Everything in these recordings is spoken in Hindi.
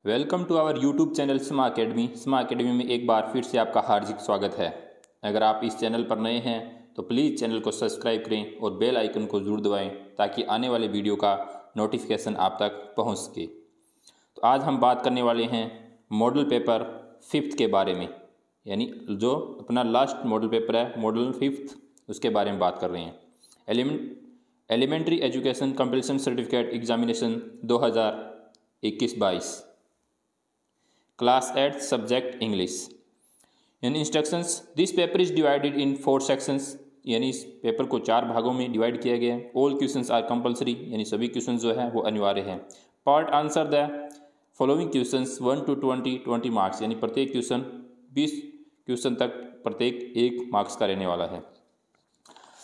Welcome to our YouTube channel स्मा अकेडमी। स्मा अकेडमी में एक बार फिर से आपका हार्दिक स्वागत है। अगर आप इस चैनल पर नए हैं तो प्लीज़ चैनल को सब्सक्राइब करें और बेल आइकन को ज़रूर दबाएं ताकि आने वाले वीडियो का नोटिफिकेशन आप तक पहुंच सके। तो आज हम बात करने वाले हैं मॉडल पेपर 5th के बारे में, यानी जो अपना लास्ट मॉडल पेपर है मॉडल 5th, उसके बारे में बात कर रहे हैं। Elementary education compulsion certificate examination 2021-22 class 8 subject English. In instructions, this paper is divided in 4 sections, यानी इस पेपर को 4 भागों में डिवाइड किया गया है। ऑल क्वेश्चंस आर कंपलसरी, यानी सभी क्वेश्चंस जो है वो अनिवार्य हैं। Part answer the following questions 1 to 20 marks, यानी प्रत्येक क्वेश्चन 20 क्वेश्चन तक प्रत्येक 1 मार्क्स का रहने वाला है।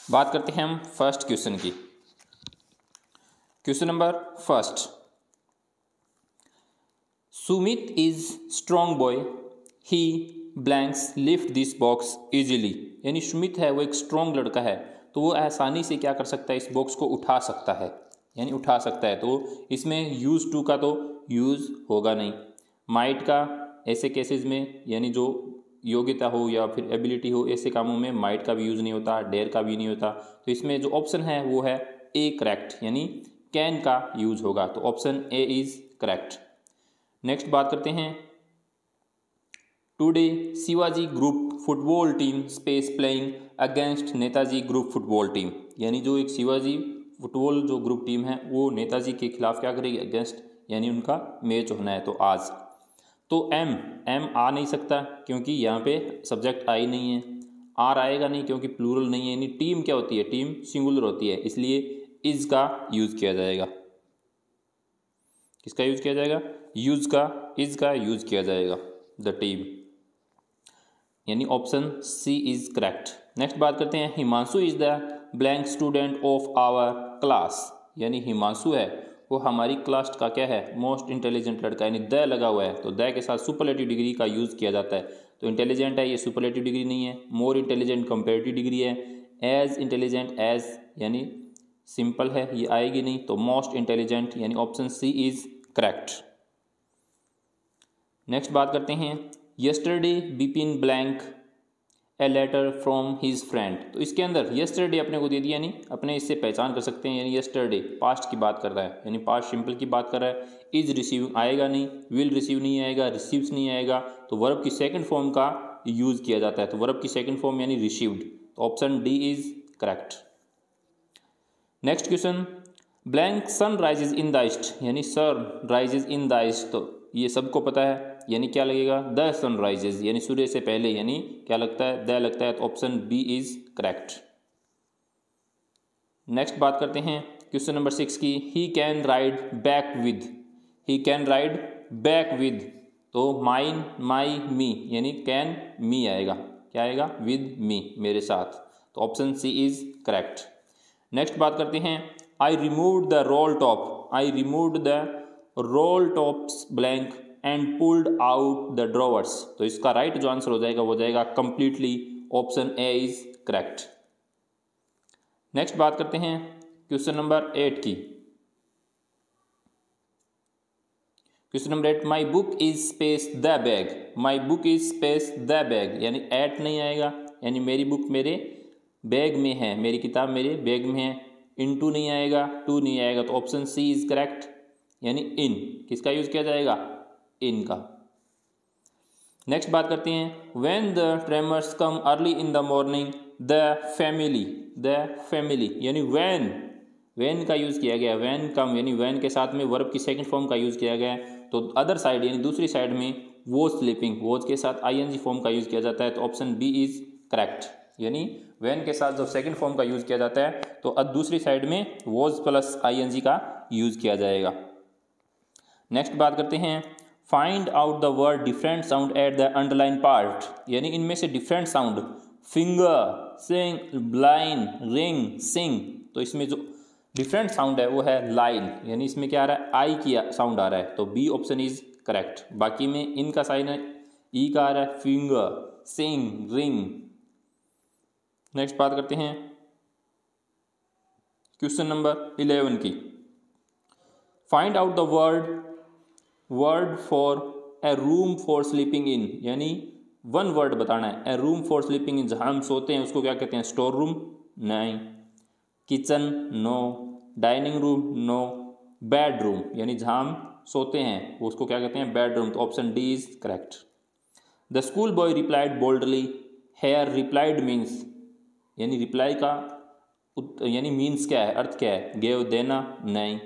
बात करते हैं हम फर्स्ट क्वेश्चन की। Question number first, Sumit is strong boy, he blanks lift this box easily, यानी सुमित है वो एक स्ट्रॉन्ग लड़का है तो वो आसानी से क्या कर सकता है, इस बॉक्स को उठा सकता है, यानी उठा सकता है। तो इसमें यूज टू का तो यूज होगा नहीं। माइट का ऐसे केसेस में, यानी जो योग्यता हो या फिर एबिलिटी हो, ऐसे कामों में माइट का भी यूज नहीं होता, डेयर का भी नहीं होता। तो इसमें जो ऑप्शन है वो है ए करेक्ट, यानी कैन का यूज होगा। तो option A is correct. Next बात करते हैं, today Shivaji group football team space playing against Netaji group football team, यानी जो एक शिवाजी फुटबॉल जो ग्रुप टीम है वो नेताजी के खिलाफ क्या करेगी, अगेंस्ट, यानी उनका मैच होना है। तो आज तो एम आ नहीं सकता क्योंकि यहाँ पे सब्जेक्ट आई नहीं है, आर आएगा नहीं क्योंकि प्लूरल नहीं है, यानी टीम क्या होती है, टीम सिंगुलर होती है, इसलिए इज का यूज किया जाएगा। किसका यूज किया जाएगा, यूज का, इज का यूज किया जाएगा, द टीम, यानी option C is correct. Next बात करते हैं, Himanshu is the blank student of our class, यानी हिमांशु है वो हमारी क्लास का क्या है, मोस्ट इंटेलिजेंट लड़का, यानी द लगा हुआ है तो द के साथ सुपरलेटिव डिग्री का यूज किया जाता है। तो इंटेलिजेंट है, ये सुपरलेटिव डिग्री नहीं है। मोर इंटेलिजेंट कंपेरेटिव डिग्री है। एज इंटेलिजेंट एज, यानी सिंपल है, ये आएगी नहीं। तो मोस्ट इंटेलिजेंट, यानी option C is correct. Next बात करते हैं, yesterday Bipin blank a letter from his friend, तो इसके अंदर यस्टरडे अपने को दे दिया, यानी अपने इससे पहचान कर सकते हैं, यानी यस्टरडे पास्ट की बात कर रहा है, यानी पास्ट सिंपल की बात कर रहा है। इज रिसीविंग आएगा नहीं, विल रिसीव नहीं आएगा, रिसीव्स नहीं आएगा, तो वर्ब की सेकंड फॉर्म का यूज किया जाता है। तो वर्ब की सेकंड फॉर्म यानी रिसीव्ड, तो option D is correct. Next question, blank sun rises in the east, यानी sun rises in the east, तो ये सबको पता है, यानी क्या लगेगा, द सन राइजेज, यानी सूर्य से पहले, यानी क्या लगता है, द लगता है, तो option B is correct. Next बात करते हैं क्वेश्चन नंबर 6 की, he can ride back with, he can ride back with, तो माइन माई मी, यानी कैन मी आएगा, क्या आएगा, विद मी, मेरे साथ, तो option C is correct. Next बात करते हैं, I removed the roll top, I removed the roll tops blank and pulled out the drawers, तो इसका राइट जो आंसर हो जाएगा वो जाएगा completely, option A is correct. Next बात करते हैं क्वेश्चन नंबर 8 की। Question number 8, my book is space the bag, my book is space the bag, यानी एट नहीं आएगा, यानी मेरी बुक मेरे बैग में है, मेरी किताब मेरे बैग में है। इनटू नहीं आएगा, टू नहीं आएगा, तो ऑप्शन सी इज करेक्ट, यानी इन, किसका यूज किया जाएगा, इन का। नेक्स्ट बात करते हैं, when the tremors come early in the morning the family, यानी व्हेन का यूज किया गया, व्हेन कम, यानी व्हेन के साथ में वर्ब की सेकंड फॉर्म का यूज किया गया है। तो अदर साइड, यानी दूसरी साइड में वॉज स्लीपिंग, वॉज के साथ आईएनजी फॉर्म का यूज किया जाता है, तो ऑप्शन बी इज करेक्ट, यानी व्हेन के साथ जब सेकंड फॉर्म का यूज किया जाता है तो दूसरी साइड में वॉज प्लस आईएनजी का यूज किया जाएगा। नेक्स्ट बात करते हैं, find out the word different sound at the underline part, यानी इनमें से डिफरेंट साउंड, फिंगर, सिंग, ब्लाइन, रिंग, सिंग, तो इसमें जो डिफरेंट साउंड है वो है लाइन, यानी इसमें क्या आ रहा है, आई की साउंड आ रहा है, तो बी ऑप्शन इज करेक्ट। बाकी में इनका साइन है, ई का आ रहा है, फिंगर, सिंग, रिंग। नेक्स्ट बात करते हैं क्वेश्चन नंबर 11 की, find out the word word for a room for sleeping in, यानी वन वर्ड बताना है। A room for sleeping in, जहाँ हम सोते हैं उसको क्या कहते हैं? Store room? नहीं। Kitchen? No. Dining room? No. Bedroom, यानी जहाँ हम सोते हैं उसको क्या कहते हैं? बेडरूम। तो option D is correct. The school boy replied boldly. Here replied means, यानी रिप्लाई का यानी मीन्स क्या है, अर्थ क्या है? गेव, देना? नहीं।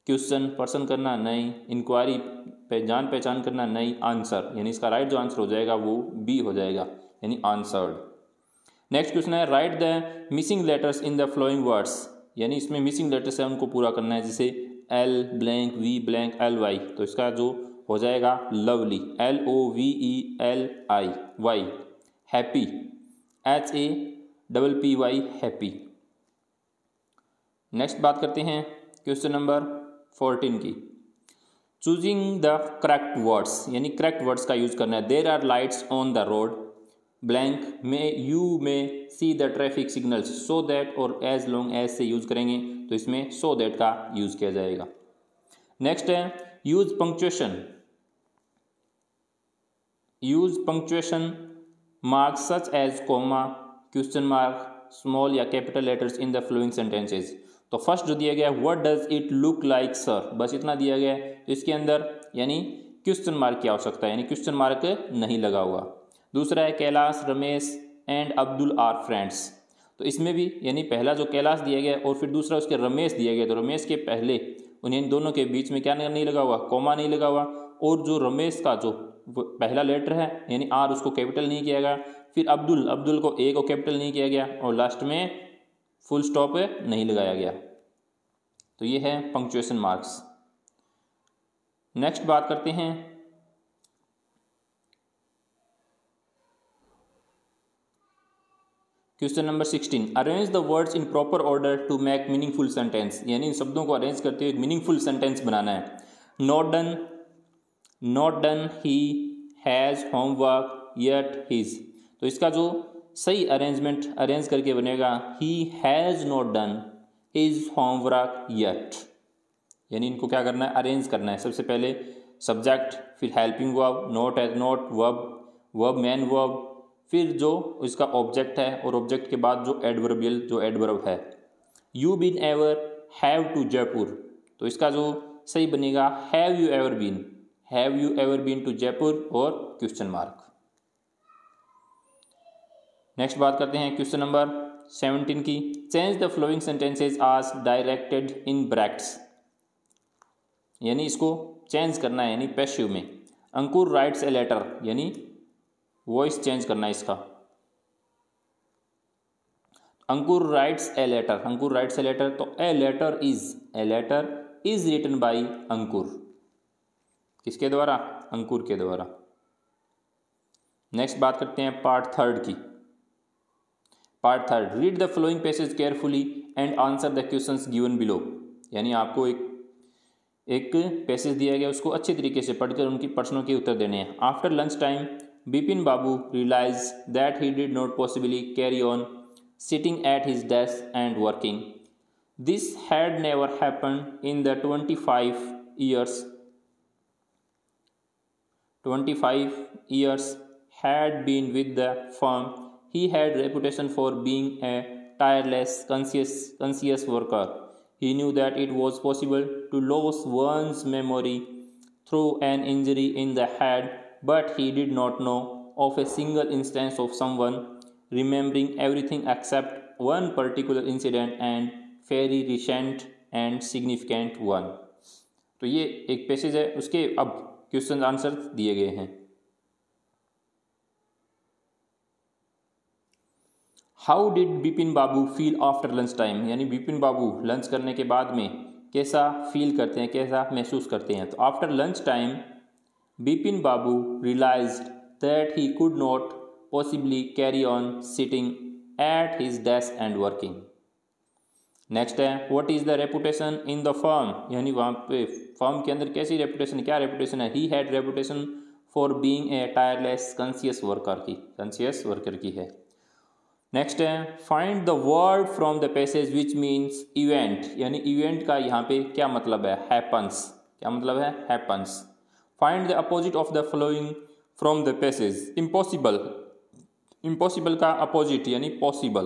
क्वेश्चन, पर्सन करना? नहीं। इंक्वायरी, जान पहचान करना? नहीं। आंसर, यानी इसका राइट जो आंसर हो जाएगा वो बी हो जाएगा, यानी आंसर्ड। नेक्स्ट क्वेश्चन है write the missing letters in the flowing words, यानी इसमें मिसिंग लेटर्स है उनको पूरा करना है, जैसे L blank, V blank, L Y. तो इसका जो हो जाएगा lovely, LOVELI, happy, HAPPY, happy. Next बात करते हैं क्वेश्चन नंबर 14 की। चूजिंग द करेक्ट वर्ड्स, यानी करेक्ट वर्ड्स का यूज करना है। There are lights on the road blank में यू में see the traffic signals so that और एज लॉन्ग एज से यूज करेंगे तो इसमें सो दैट का यूज किया जाएगा। नेक्स्ट है use punctuation mark such as comma, question mark, small या capital letters in the following sentences. तो फर्स्ट जो दिया गया है what does it look like sir, बस इतना दिया गया है। तो इसके अंदर यानी क्वेश्चन मार्क की आवश्यकता है, यानी क्वेश्चन मार्क नहीं लगा हुआ। दूसरा है Kailash, Ramesh and Abdul are friends. तो इसमें भी यानी पहला जो कैलाश दिया गया और फिर दूसरा उसके रमेश दिया गया, तो रमेश के पहले उन्हें दोनों के बीच में क्या नहीं लगा हुआ? कॉमा नहीं लगा हुआ। और जो रमेश का जो पहला लेटर है यानी आर, उसको कैपिटल नहीं किया गया। फिर अब्दुल को ए को कैपिटल नहीं किया गया और लास्ट में फुल स्टॉप नहीं लगाया गया। तो ये है पंक्चुएशन मार्क्स। नेक्स्ट बात करते हैं question number 16। Arrange the words in proper order to make meaningful sentence, यानी इन शब्दों को अरेंज करते हुए मीनिंगफुल सेंटेंस बनाना है। Not done, he has homework yet his. तो इसका जो सही अरेंज करके बनेगा he has not done his homework yet, यानी इनको क्या करना है? अरेंज करना है। सबसे पहले सब्जेक्ट, फिर helping verb, not as not, verb main verb, फिर जो इसका ऑब्जेक्ट है और ऑब्जेक्ट के बाद जो एडवर्बियल जो एडवर्ब है। You been ever, have to Jaipur. तो इसका जो सही बनेगा have you ever been to Jaipur और क्वेश्चन मार्क। नेक्स्ट बात करते हैं क्वेश्चन नंबर 17 की। Change the following sentences as directed in brackets, यानी इसको चेंज करना है यानी पैसिव में। अंकुर राइट्स ए लेटर, यानी वॉइस चेंज करना है इसका। अंकुर राइट्स ए लेटर, तो a letter is written by Ankur, किसके द्वारा? अंकुर के द्वारा। नेक्स्ट बात करते हैं पार्ट थर्ड की। Part third, read the following passage carefully and answer the questions given below, यानी आपको एक पैसेज दिया गया उसको अच्छे तरीके से पढ़कर उनकी प्रश्नों के उत्तर देने हैं। After lunch time Bipin Babu realise that he did not possibly carry on sitting at his desk and working. This had never happened in the 25 years had been with the firm. He had reputation for being a tireless, conscious worker. He knew that it was possible to lose one's memory through an injury in the head, but he did not know of a single instance of someone remembering everything except one particular incident and very recent and significant one. तो ये एक पैसेज है, उसके अब क्वेश्चन आंसर दिए गए हैं। How did Bipin Babu feel after lunch time, यानी बिपिन बाबू लंच करने के बाद में कैसा फील करते हैं, कैसा महसूस करते हैं। तो after lunch time Bipin Babu realised that he could not possibly carry on sitting at his desk and working. Next है what is the reputation in the firm, यानी वहाँ पे फर्म के अंदर कैसी रेपुटेशन, क्या रेपुटेशन है। He had reputation for being a tireless conscious worker की है। नेक्स्ट है find the word from the passage which means event, यानी इवेंट का यहाँ पे क्या मतलब है, हैपन्स। क्या मतलब है, happens. Find the opposite of the flowing from the passage. Impossible, impossible का अपोजिट यानी पॉसिबल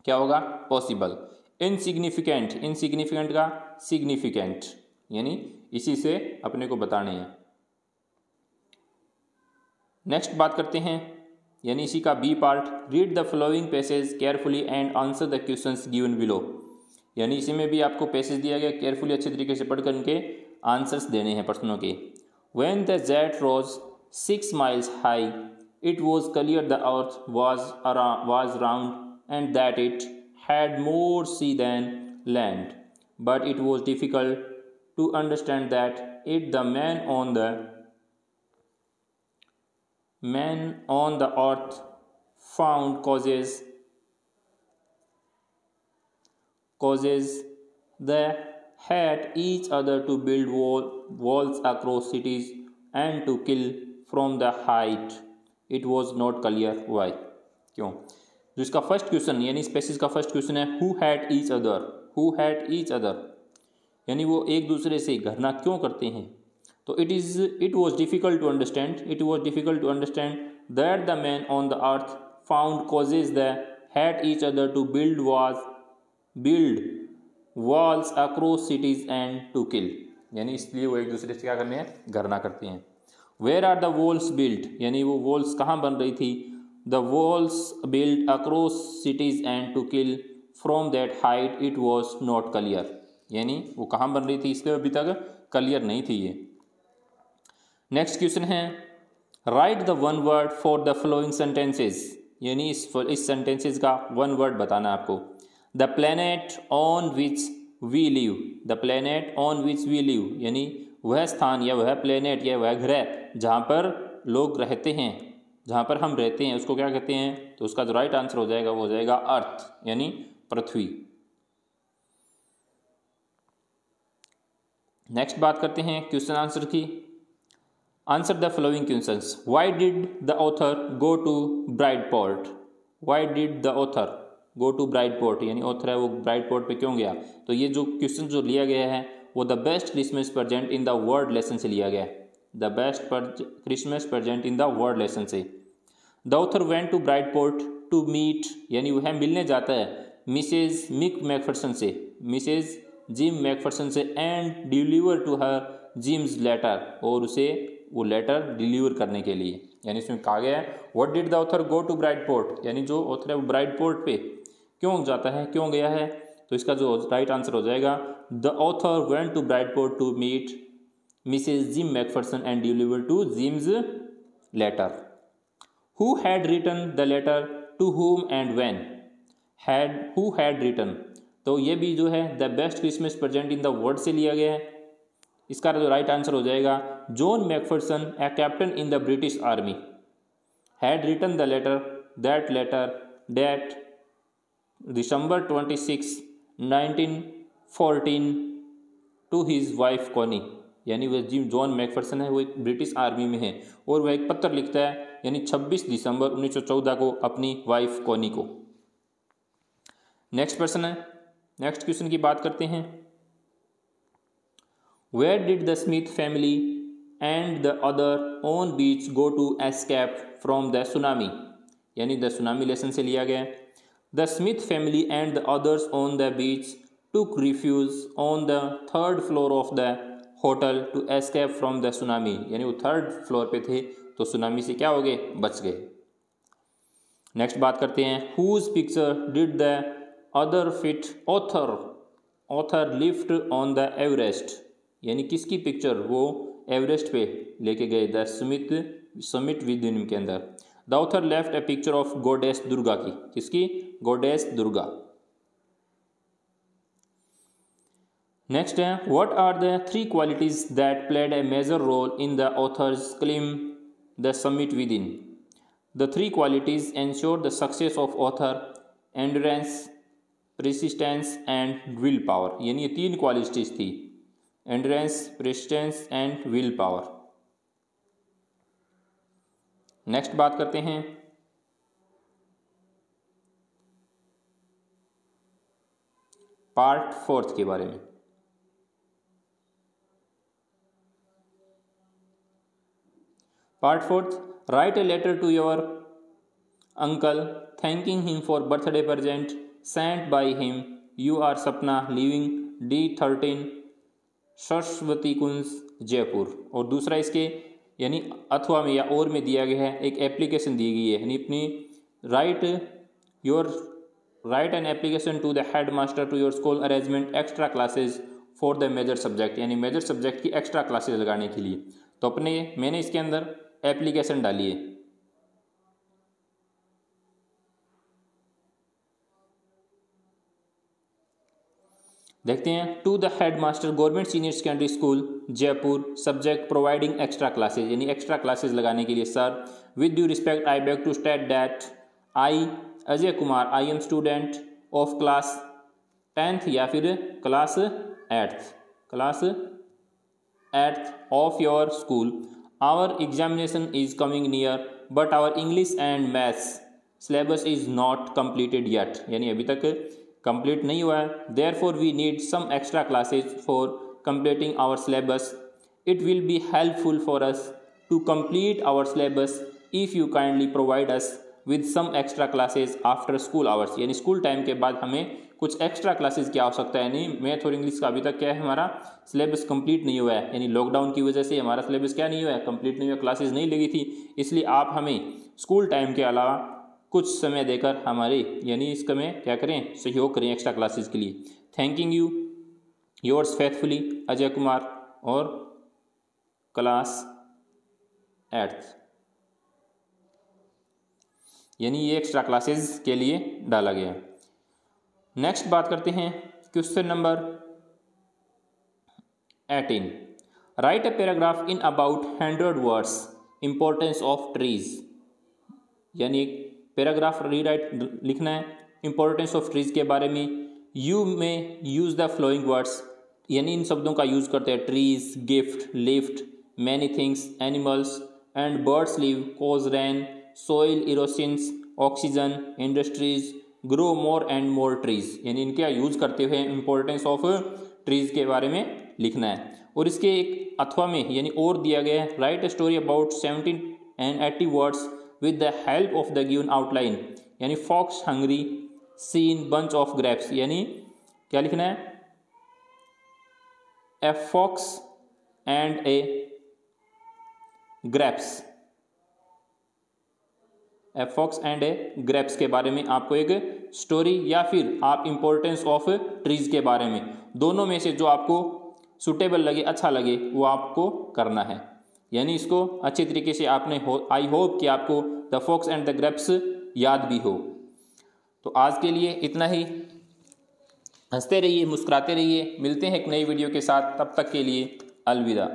क्या होगा? पॉसिबल। इनसिग्निफिकेंट, इनसिग्निफिकेंट का सिग्निफिकेंट, यानी इसी से अपने को बताने हैं। नेक्स्ट बात करते हैं, यानी इसी का B part, read the following passage carefully and answer the questions given below. यानी इसी में भी आपको पैसेज दिया गया, केयरफुली अच्छे तरीके से पढ़कर उनके आंसर्स देने हैं प्रश्नों के। When the jet rose 6 miles high it was clear the earth was round and that it had more sea than land, but it was difficult to understand that it the man on the earth found causes they had each other to build walls across cities and to kill from the height. It was not clear why. क्यों? जो इसका फर्स्ट क्वेश्चन यानी स्पेसिस का फर्स्ट क्वेश्चन है, who had each other, who had each other, यानी वो एक दूसरे से घृणा क्यों करते हैं। तो it was difficult to understand that the man on the earth found causes the had each other to build walls across cities and to kill, यानी इसलिए वो एक दूसरे से क्या करने हैं? घृणा करते हैं। Where are the walls build, यानी वो वॉल्स कहाँ बन रही थी? The walls build across cities and to kill from that height it was not clear, यानी वो कहाँ बन रही थी इसलिए अभी तक क्लियर नहीं थी ये। नेक्स्ट क्वेश्चन है, write the one word for the following sentences, यानी इस सेंटेंसेज का वन वर्ड बताना आपको। The planet on which we live, the planet on which we live, यानी वह स्थान या वह प्लैनेट या वह ग्रह जहाँ पर लोग रहते हैं, जहाँ पर हम रहते हैं, उसको क्या कहते हैं? तो उसका जो राइट आंसर हो जाएगा वो हो जाएगा अर्थ, यानी पृथ्वी। नेक्स्ट बात करते हैं क्वेश्चन आंसर की। Answer the following questions. Why did the author go to Bridport, why did the author go to Bridport, यानी ऑथर है वो ब्राइडपोर्ट पे क्यों गया। तो ये जो क्वेश्चन जो लिया गया है वो the best Christmas present in the world lesson से लिया गया है, the best Christmas present in the world lesson से। The author went to Bridport to meet, यानी वह मिलने जाता है मिसेज मिक मैकफरसन से, मिसेज जिम मैकफरसन से, and deliver to her Jim's letter, और उसे वो लेटर डिलीवर करने के लिए, यानी इसमें कहा गया है what did the author go to Bridport, यानी जो ऑथर है वो ब्राइडपोर्ट पे क्यों जाता है, क्यों गया है। तो इसका जो राइट आंसर हो जाएगा the author went to Bridport to meet Mrs Jim Macpherson and deliver to Jim's letter. Who had written the letter to whom and when, who had written, तो ये भी जो है the best Christmas present in the world से लिया गया है। इसका जो राइट आंसर हो जाएगा John McPherson a captain in the British army had written the letter date December 26, 1914 to his wife Connie, यानी वह जॉन मैकफरसन है वो एक ब्रिटिश आर्मी में है और वह एक पत्र लिखता है यानी 26 दिसंबर 1914 को अपनी वाइफ कॉनी को। नेक्स्ट प्रश्न है, नेक्स्ट क्वेश्चन की बात करते हैं। Where did the Smith family and the other on beach go to escape from the tsunami, यानी द सुनामी लेसन से लिया गया। The Smith family and the others on the beach took refuge on the third floor of the hotel to escape from the tsunami, यानी वो थर्ड फ्लोर पे थे तो सुनामी से क्या हो गए? बच गए। नेक्स्ट बात करते हैं, whose picture did the other fit author lift on the Everest, यानी किसकी पिक्चर वो एवरेस्ट पे लेके गए द समिट विद के अंदर। The author left a picture of goddess Durga की, किसकी? गॉडेस दुर्गा। नेक्स्ट है, what are the 3 qualities that played a major role in the author's claim the summit with in. The 3 qualities ensure the success of author, endurance, persistence and will power, यानी ये 3 क्वालिटीज थी, endurance, persistence and will power. Next बात करते हैं, पार्ट 4 के बारे में। Part fourth, right a letter to your uncle thanking him for birthday present sent by him, you are Sapna living D13 Saraswati Kunj Jaipur. और दूसरा इसके यानी अथवा में या और में दिया गया है, एक एप्लीकेशन दी गई है, यानी अपनी write an application to the head master to your school arrangement extra classes for the major subject, यानी मेजर सब्जेक्ट की एक्स्ट्रा क्लासेज लगाने के लिए। तो मैंने इसके अंदर एप्लीकेशन डाली है। देखते हैं, to the head master government senior secondary school Jaipur subject providing extra classes, यानी एक्स्ट्रा क्लासेज लगाने के लिए। Sir, with due respect I beg to state that I Ajay Kumar I am student of class 10th या फिर class 8th of your school. Our examination is coming near but our English and maths syllabus is not completed yet, यानी अभी तक कंप्लीट नहीं हुआ है। Therefore we need some extra classes for completing our syllabus. It will be helpful for us to complete our syllabus if you kindly provide us with some extra classes after school hours, यानी स्कूल टाइम के बाद हमें कुछ एक्स्ट्रा क्लासेज की आवश्यकता है। यानी मैथ और इंग्लिश का अभी तक क्या है, हमारा सिलेबस कंप्लीट नहीं हुआ है, यानी लॉकडाउन की वजह से हमारा सिलेबस क्या नहीं हुआ है, कंप्लीट नहीं हुआ, क्लासेज नहीं लगी थी। इसलिए आप हमें स्कूल टाइम के अलावा कुछ समय देकर हमारे यानी इसका में क्या करें, सहयोग करें एक्स्ट्रा क्लासेस के लिए। Thanking you yours faithfully Ajay Kumar और क्लास 8th, यानी ये एक्स्ट्रा क्लासेस के लिए डाला गया। नेक्स्ट बात करते हैं question number 18, right a paragraph in about 100 words importance of trees, यानी पैराग्राफ रीराइट लिखना है इंपॉर्टेंस ऑफ ट्रीज के बारे में। यू में यूज द फ्लोइंग वर्ड्स, यानी इन शब्दों का यूज करते हैं, trees, gift, lift, many things, animals and birds live, cause rain, soil erosions, oxygen, industries, grow more and more trees, यानी इनका यूज करते हुए इंपॉर्टेंस ऑफ ट्रीज के बारे में लिखना है। और इसके एक अथवा में यानी और दिया गया है, right story about 70 and 80 words with the help of the given outline, यानी fox hungry seen bunch of grapes, यानी क्या लिखना है, a fox and a grapes, a fox and a grapes के बारे में आपको एक स्टोरी या फिर आप इंपॉर्टेंस ऑफ ट्रीज के बारे में, दोनों में से जो आपको सुटेबल लगे, अच्छा लगे, वो आपको करना है। यानी इसको अच्छे तरीके से आपने आई होप कि आपको the fox and the grapes याद भी हो। तो आज के लिए इतना ही, हंसते रहिए, मुस्कुराते रहिए, मिलते हैं एक नई वीडियो के साथ, तब तक के लिए अलविदा।